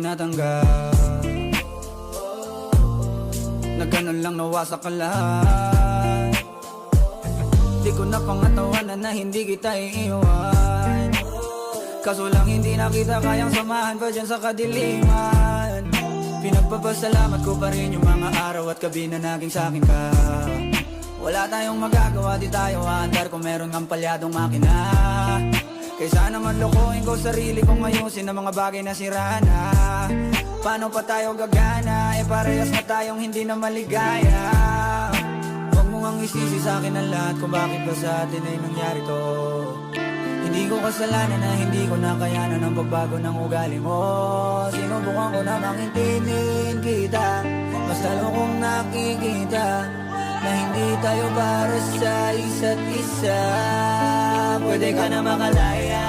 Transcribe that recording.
tinatanggap, na ganun lang nawasak ka lahat. Di ko na pangatawanan na hindi kita iiwan, kaso lang hindi na kita kayang samahan pa dyan sa kadiliman. Pinagpapasalamat ko pa rin yung mga araw at gabi na naging sa'kin ka. Wala tayong magagawa, di tayo aandar kung meron kang palyadong makina. Kaysa naman lokohin ko sarili kong ayusin ang mga bagay na sira na. Paano pa tayo gagana, parehas na tayong hindi na maligaya. Huwag mo ngang isisi sa'kin ang lahat kung bakit ba sa atin ay nangyari to. Hindi ko kasalanan na hindi ko nakayanan ang pagbago ng ugali mo. Sinubukan ko namang intindihin kita, mas lalo kong nakikita na hindi tayo para sa isa't isa. Pwede ka na makalaya,